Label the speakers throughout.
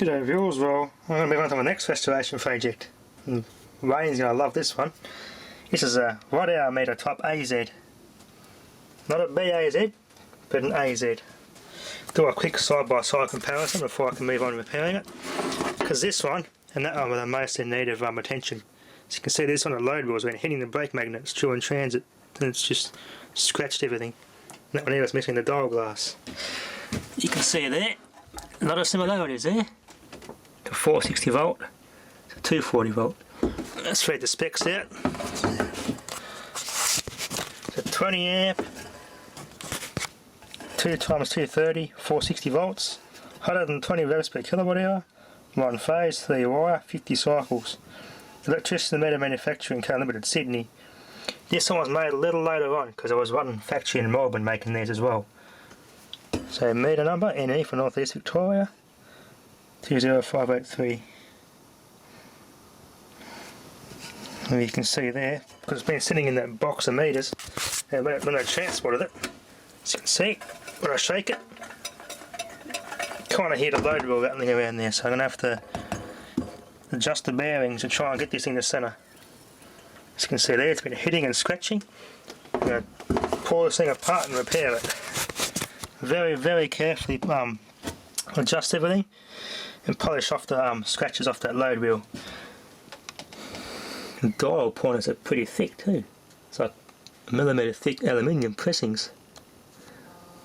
Speaker 1: G'day viewers, well I'm going to move on to my next restoration project. And Wayne's going to love this one. This is a Watthour meter type AZ. Not a BAZ, but an AZ. Do a quick side by side comparison before I can move on repairing it. Because this one and that one were the most in need of attention. As you can see, this one at Loadwheel was when hitting the brake magnets during transit and it's just scratched everything. And that one here was missing the dial glass. You can see there, a lot of similarities there. To 460 volt to 240 volt. Let's read the specs out. So 20 amp, 2 times 230, 460 volts, 120 revs per kilowatt hour, 1 phase, 3 wire, 50 cycles. Electricity meter manufacturing Co Limited, Sydney. This one was made a little later on because there was one factory in Melbourne making these as well. So meter number NE for North East Victoria 20583. And you can see there, because it's been sitting in that box of meters, and when I transported it, as you can see, when I shake it, kind of hear the Loadwheel rattling around there, so I'm going to have to adjust the bearings and try and get this thing to centre. As you can see there, it's been hitting and scratching. I'm going to pull this thing apart and repair it. Very, very carefully adjust everything and polish off the scratches off that Loadwheel. The dial pointers are pretty thick too. It's like 1mm thick aluminium pressings.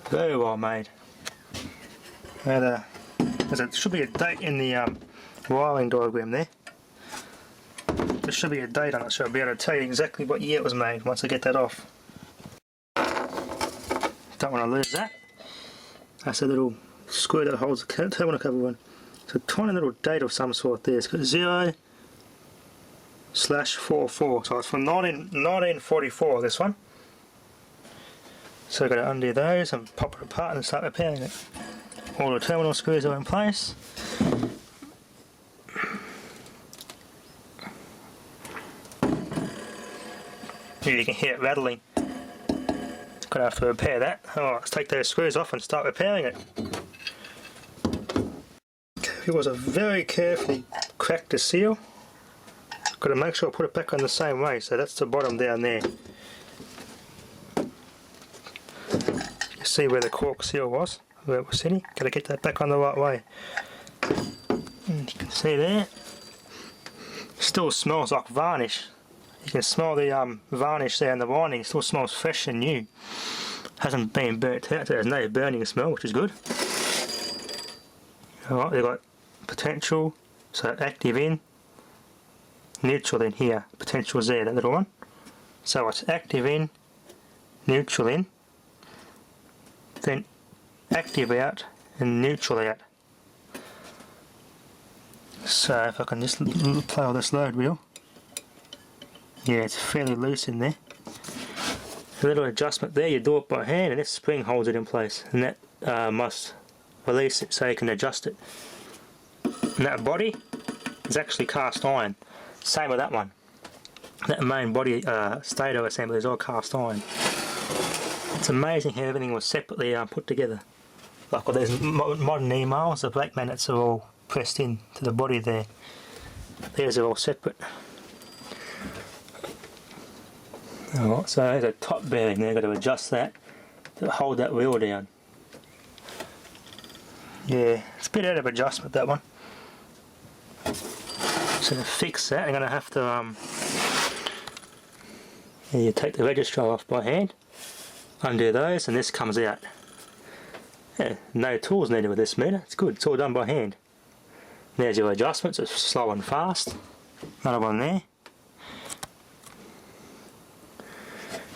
Speaker 1: Very well made. And there should be a date in the wiring diagram there. There should be a date on it, so I'll be able to tell you exactly what year it was made once I get that off. Don't want to lose that. That's a little screw that holds the terminal cover on. It's a tiny little date of some sort there. It's got 0/44, so it's from 1944, this one. So I've got to undo those and pop it apart and start repairing it. All the terminal screws are in place. Here you can hear it rattling. Gonna have to repair that. Alright, let's take those screws off and start repairing it. It was a very carefully cracked the seal. Got to make sure I put it back on the same way, so that's the bottom down there. You see where the cork seal was, where it was sitting. Got to get that back on the right way. And you can see there, still smells like varnish. You can smell the varnish there in the winding. It still smells fresh and new. Hasn't been burnt out, so there's no burning smell, which is good. Alright, they've got potential, so active in, neutral in here, potential there, that little one. So it's active in, neutral in, then active out and neutral out. So if I can just play with this Loadwheel. Yeah, it's fairly loose in there. A little adjustment there, you do it by hand and this spring holds it in place, and that must release it so you can adjust it. And that body is actually cast iron. Same with that one. That main body stator assembly is all cast iron. It's amazing how everything was separately put together. Like with these modern emails, the brake magnets are all pressed in to the body there. These are all separate. Alright, so there's a top bearing there, got to adjust that to hold that wheel down. Yeah, it's a bit out of adjustment, that one. So to fix that, I'm going to have to you take the registrar off by hand, undo those, and this comes out. Yeah, no tools needed with this meter, it's good, it's all done by hand. There's your adjustments, it's slow and fast. Another one there.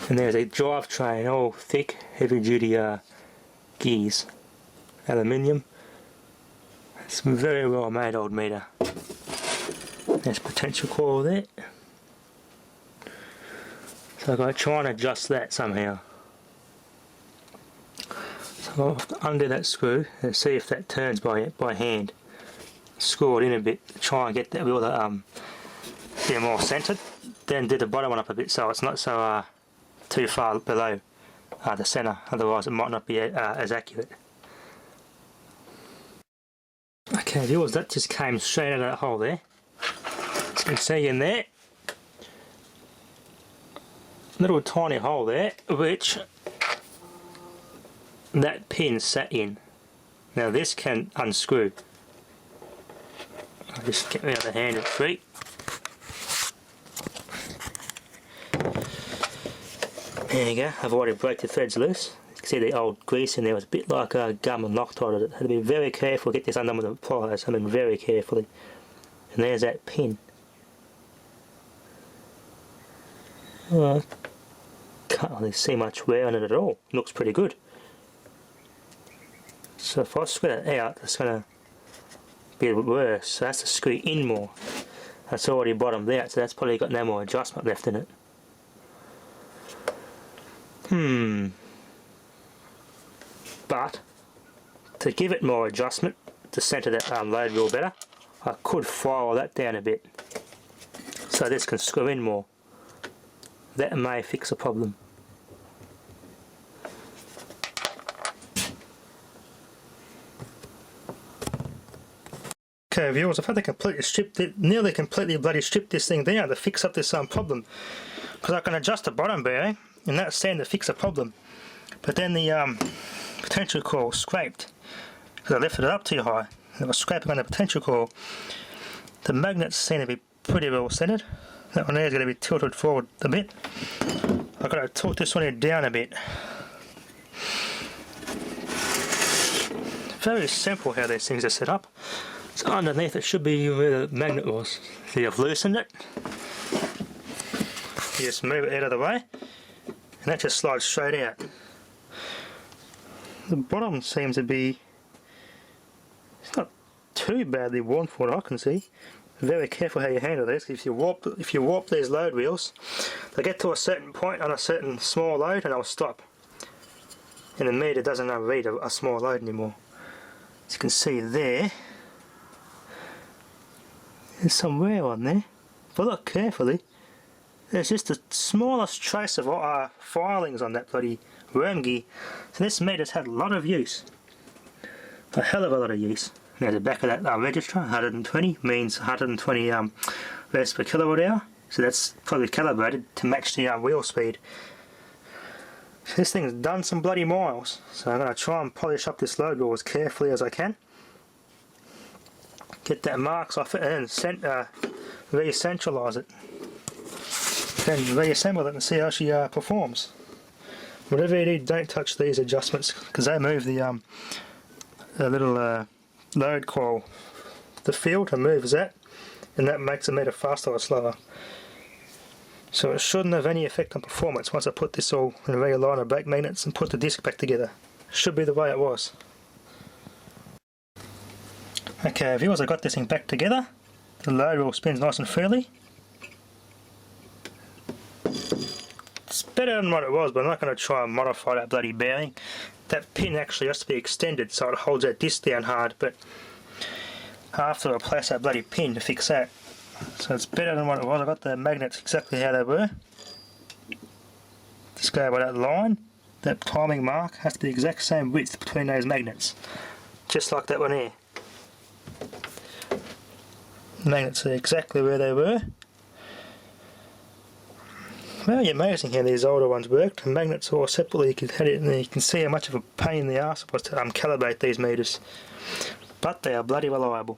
Speaker 1: And there's a drivetrain, all thick, heavy duty gears. Aluminium. It's a very well made old meter. There's potential coil there. So I've got to try and adjust that somehow. So I'll have to undo that screw and see if that turns by hand. Screw it in a bit, try and get that wheel to be more centered. Then do the bottom one up a bit so it's not so too far below the centre, otherwise it might not be as accurate. Okay. Okay viewers, that just came straight out of that hole there. As you can see in there, little tiny hole there, which that pin sat in. Now this can unscrew. I'll just get me out of the handle free. There you go, I've already broke the threads loose. You can see the old grease in there was a bit like gum and Loctite. I had to be very careful to get this undone with the pliers. I mean very carefully. And there's that pin. Well, can't really see much wear on it at all. It looks pretty good. So if I screw that out, it's going to be a bit worse. So that's to screw in more. That's already bottomed out, so that's probably got no more adjustment left in it. But to give it more adjustment, to centre that load wheel better, I could file that down a bit so this can screw in more. That may fix the problem. Okay viewers, I've had to completely strip it, nearly completely bloody strip this thing down to fix up this problem. Because I can adjust the bottom bearing and that's saying to fix the problem. But then the potential coil scraped because I lifted it up too high. And I was scraping on the potential coil. The magnets seem to be pretty well centered. That one there is going to be tilted forward a bit. I've got to tilt this one here down a bit. Very simple how these things are set up. So underneath it should be where the magnet was. So you've loosened it. You just move it out of the way. And that just slides straight out. The bottom seems to be, it's not too badly worn from what I can see. Very careful how you handle this. If you warp these load wheels, they get to a certain point on a certain small load and they'll stop. And the meter doesn't read a small load anymore. As you can see there, there's some wear on there. If I look carefully, there's just the smallest trace of filings on that bloody worm gear. So this meter's had a lot of use. A hell of a lot of use. Now the back of that register, 120, means 120 revs per kilowatt hour. So that's probably calibrated to match the wheel speed. So this thing's done some bloody miles. So I'm going to try and polish up this load wheel as carefully as I can. Get that marks off it and then re-centralise it. Then reassemble it and see how she performs. Whatever you do, don't touch these adjustments because they move the little load coil. The field moves that and that makes the meter faster or slower. So it shouldn't have any effect on performance once I put this all and realign the brake magnets and put the disc back together. Should be the way it was. Okay viewers, I got this thing back together. The load wheel spins nice and freely. It's better than what it was, but I'm not going to try and modify that bloody bearing. That pin actually has to be extended so it holds that disc down hard, but I have to replace that bloody pin to fix that. So it's better than what it was. I got the magnets exactly how they were. Just go by that line. That timing mark has to be the exact same width between those magnets. Just like that one here. The magnets are exactly where they were. Very amazing how these older ones worked. The magnets are all separately, you can see how much of a pain in the arse it was to calibrate these meters. But they are bloody reliable.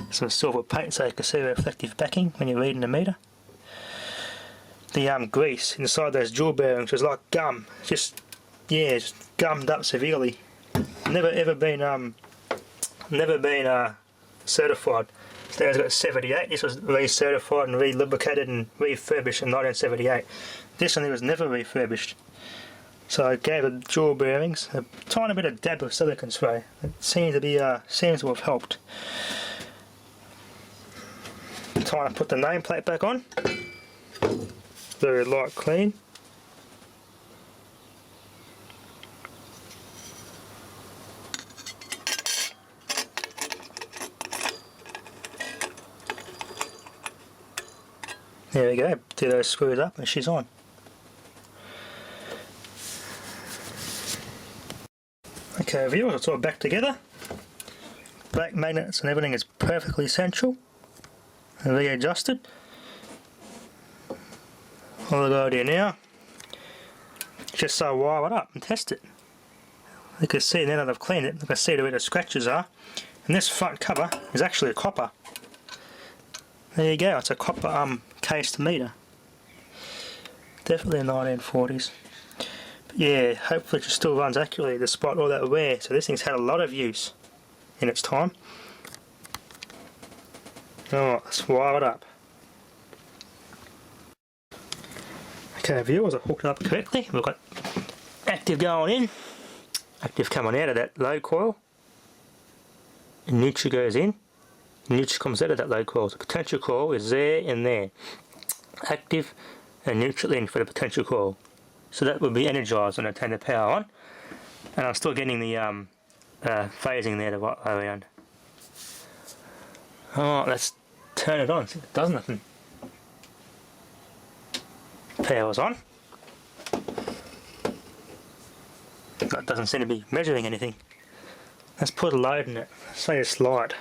Speaker 1: Some silver paint so you can see the reflective backing when you're reading the meter. The grease inside those jewel bearings was like gum. Just gummed up severely. Never ever been certified. So it's got 78. This was recertified and re-lubricated and refurbished in 1978. This one was never refurbished. So I gave the jewel bearings a tiny bit of dab of silicone spray. It seems to have helped. Time to put the nameplate back on. Very light clean. There we go, do those screws up and she's on. Okay viewers, it's all back together. back magnets and everything is perfectly central and readjusted. All I gotta do now, just so wire it up and test it. You can see now that I've cleaned it, you can see where the scratches are. And this front cover is actually a copper. There you go, it's a copper cased meter. Definitely in the 1940s. But yeah, hopefully it still runs accurately despite all that wear. So this thing's had a lot of use in its time. Alright, let's wire it up. Okay viewers, I've hooked it up correctly. We've got active going in, active coming out of that load coil, and neutral goes in, neutral comes out of that load coil. So potential coil is there and there. Active and neutral in for the potential coil. So that will be energized when I turn the power on. And I'm still getting the phasing there the right way around. Alright, let's turn it on. See if it does nothing. Power's on. That doesn't seem to be measuring anything. Let's put a load in it. Say a slide.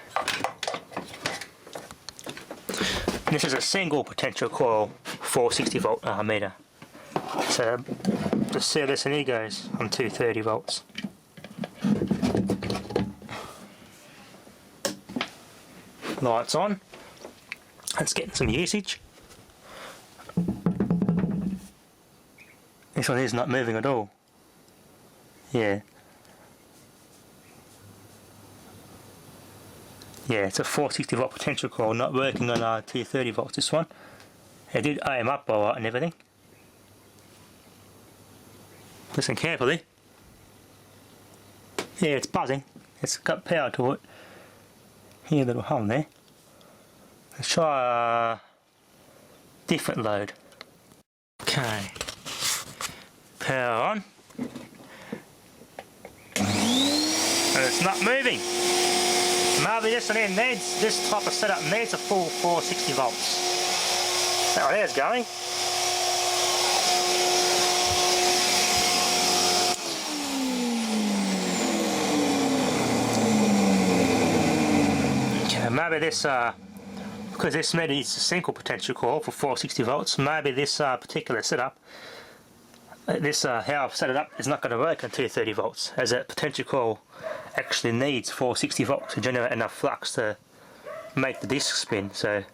Speaker 1: This is a single potential coil 460 volt meter. So the service in here goes on 230 volts. Lights on. It's getting some usage. This one is not moving at all. Yeah. Yeah, it's a 460 volt potential coil, not working on 230 volts this one. It did aim up alright and everything. Listen carefully. Yeah, it's buzzing. It's got power to it. Here, a little hum there. Let's try a different load. Okay. Power on. And it's not moving. Maybe this one here needs, this type of setup needs a full 460 volts. That one there's going. Okay, maybe this, because this meter is a single potential coil for 460 volts, maybe this particular setup, how I've set it up is not going to work on 230 volts, as that potential coil actually needs 460 volts to generate enough flux to make the disc spin. So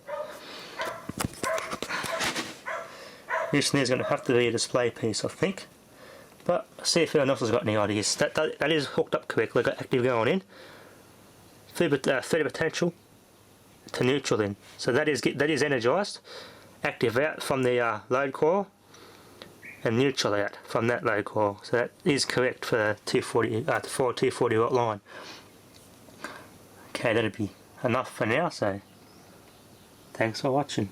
Speaker 1: this is going to have to be a display piece, I think. But see if anyone else has got any ideas. That is hooked up correctly, got active going in. 30 potential to neutral in. So that is energized, active out from the load coil, and neutral out from that load coil. So that is correct for 240 volt line. Okay, that'll be enough for now, so thanks for watching.